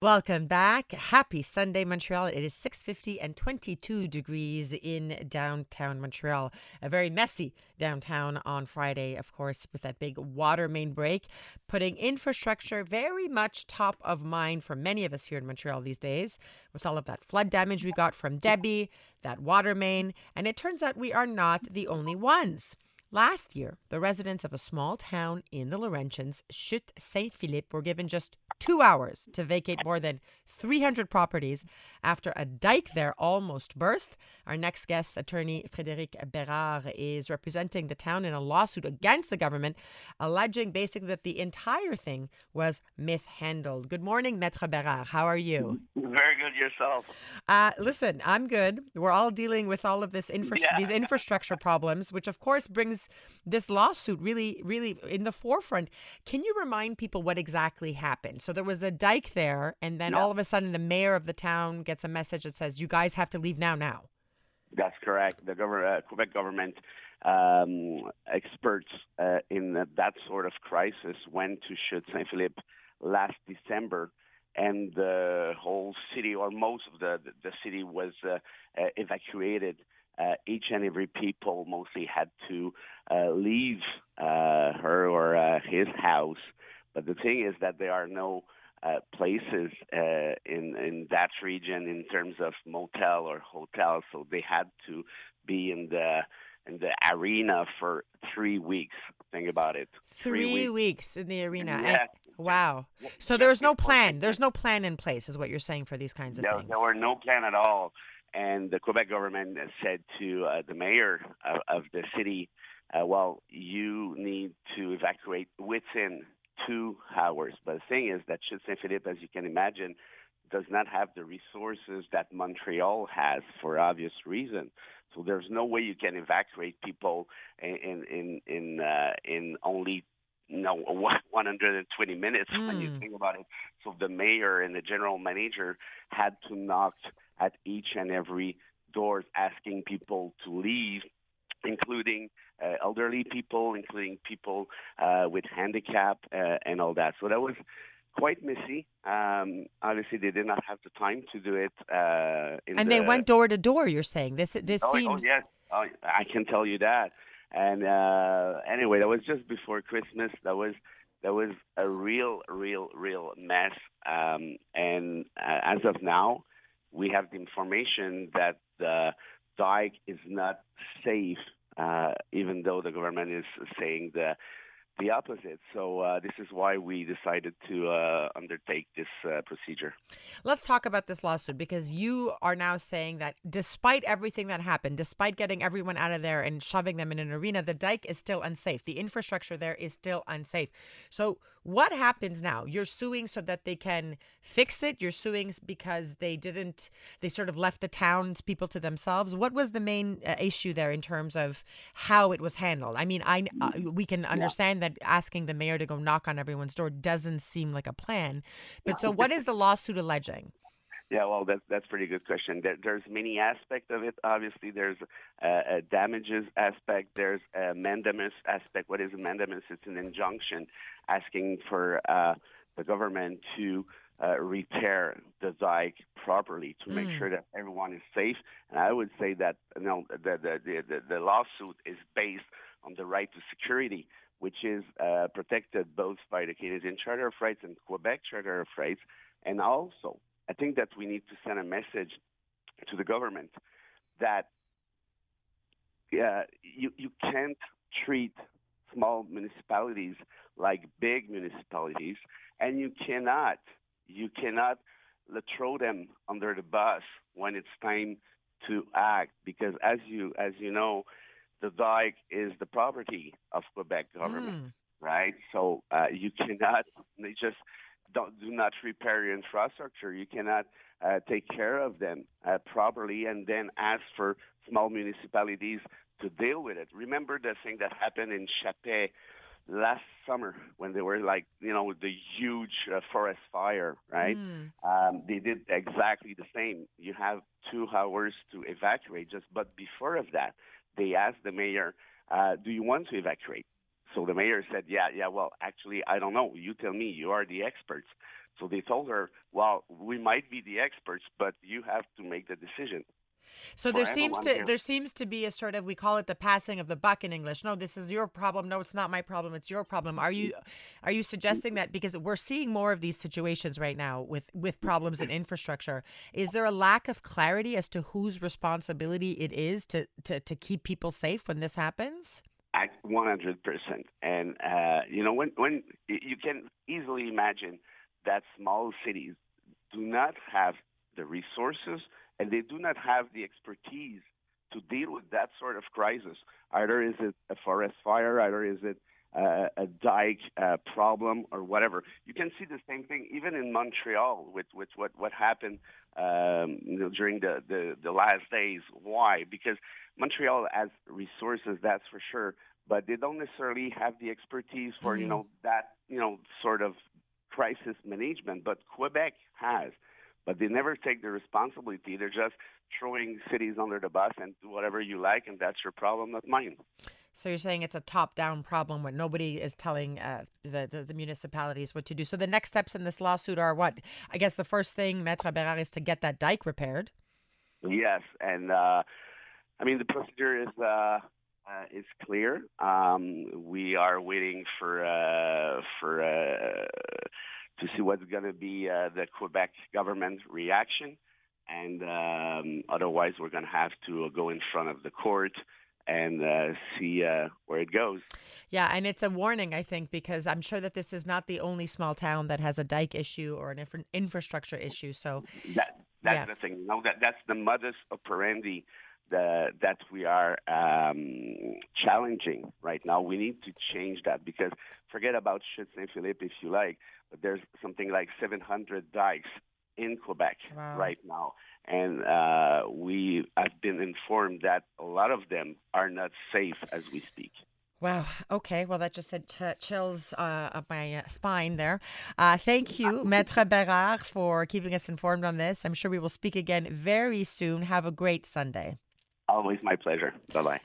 Welcome back. Happy Sunday, Montreal. It is 6:50 and 22 degrees in downtown Montreal. A very messy downtown on Friday, of course, with that big water main break, putting infrastructure very much top of mind for many of us here in Montreal these days, with all of that flood damage we got from Debbie, that water main, and it turns out we are not the only ones. Last year, the residents of a small town in the Laurentians, St Philippe, were given just 2 hours to vacate more than 300 properties after a dike there almost burst. Our next guest, attorney Frédéric Bérard, is representing the town in a lawsuit against the government, alleging basically that the entire thing was mishandled. Good morning, Maître Bérard. How are you? Very good yourself. Listen, I'm good. We're all dealing with all of these Yeah. infrastructure problems, which of course brings this lawsuit really, really in the forefront. Can you remind people what exactly happened? So there was a dike there, and then Yeah, all of a sudden the mayor of the town gets a message that says, "You guys have to leave now, now." that's correct. The Quebec government experts in that sort of crisis went to St Philippe last December, and the whole city, or most of the city, was evacuated. Each and every people mostly had to leave her or his house. But the thing is that there are no places in that region in terms of motel or hotel, so they had to be in the arena for 3 weeks. Think about it, 3 3 weeks. weeks in the arena, and Yeah, just wow. So just there's no before plan. Christmas. There's no plan in place, is what you're saying for these kinds of There things. were no plan at all, and the Quebec government said to the mayor of the city, "Well, you need to evacuate within 2 hours." But the thing is that St. Philippe, as you can imagine, does not have the resources that Montreal has for obvious reasons. So there's no way you can evacuate people in only 120 minutes when you Mm. think about it. So the mayor and the general manager had to knock at each and every doors asking people to leave, including elderly people, including people with handicap and all that. So that was quite messy. Obviously, they did not have the time to do it in And they the. went door to door, you're saying. This Oh seems. yes, I can tell you that. And anyway, that was just before Christmas. That was a real mess. And as of now, we have the information that the dike is not safe, even though the government is saying the opposite. So this is why we decided to undertake this procedure. Let's talk about this lawsuit because you are now saying that despite everything that happened, despite getting everyone out of there and shoving them in an arena, the dike is still unsafe. The infrastructure there is still unsafe. So, what happens now? You're suing so that they can fix it. You're suing because they sort of left the townspeople to themselves. What was the main issue there in terms of how it was handled? I mean, we can Yeah. understand that asking the mayor to go knock on everyone's door doesn't seem like a plan, but so what is the lawsuit alleging? Yeah, well, that's pretty good question. There's many aspects of it. Obviously, there's a damages aspect. There's a mandamus aspect. What is a mandamus? It's an injunction asking for the government to repair the dike properly to make Mm. sure that everyone is safe. And I would say that the lawsuit is based on the right to security, which is protected both by the Canadian Charter of Rights and Quebec Charter of Rights, and also I think that we need to send a message to the government that you can't treat small municipalities like big municipalities, and you cannot throw them under the bus when it's time to act, because as you know, the dike is the property of Quebec government, Mm. right? So you cannot they just do not repair your infrastructure. You cannot take care of them properly, and then ask for small municipalities to deal with it. Remember the thing that happened in Chapet last summer when they were like, the huge forest fire, right? Mm. They did exactly the same. You have 2 hours to evacuate. But before of that, they asked the mayor, "Do you want to evacuate?" So the mayor said, "Yeah, yeah. Well, actually, I don't know. You tell me. You are the experts." So they told her, well, we might be the experts, but you have to make the decision. So For everyone here. there seems to be a sort of, we call it the passing of the buck in English. No, this is your problem. No, it's not my problem. It's your problem. Are you suggesting that because we're seeing more of these situations right now with problems in infrastructure, is there a lack of clarity as to whose responsibility it is to keep people safe when this happens? At 100%. And, when you can easily imagine that small cities do not have the resources and they do not have the expertise to deal with that sort of crisis. Either is it a forest fire, either is it a dike problem or whatever. You can see the same thing even in Montreal with what happened during the last days. Why? Because Montreal has resources, that's for sure, but they don't necessarily have the expertise for that sort of crisis management. But Quebec has. But they never take the responsibility. They're just throwing cities under the bus and do whatever you like, and that's your problem, not mine. So you're saying it's a top-down problem where nobody is telling the municipalities what to do. So the next steps in this lawsuit are what? I guess the first thing, Maître Bérard, is to get that dike repaired. Yes, and the procedure is clear. We are waiting for to see what's going to be the Quebec government reaction. And otherwise, we're going to have to go in front of the court and see where it goes. Yeah, and it's a warning, I think, because I'm sure that this is not the only small town that has a dike issue or an infrastructure issue. So that's the thing. That's the modus operandi that we are challenging right now. We need to change that because forget about St Philippe if you like, but there's something like 700 dikes in Quebec right now. And we have been informed that a lot of them are not safe as we speak. Wow. Okay. Well, that just said chills up my spine there. Thank you, Maître Bérard, for keeping us informed on this. I'm sure we will speak again very soon. Have a great Sunday. Always my pleasure. Bye-bye.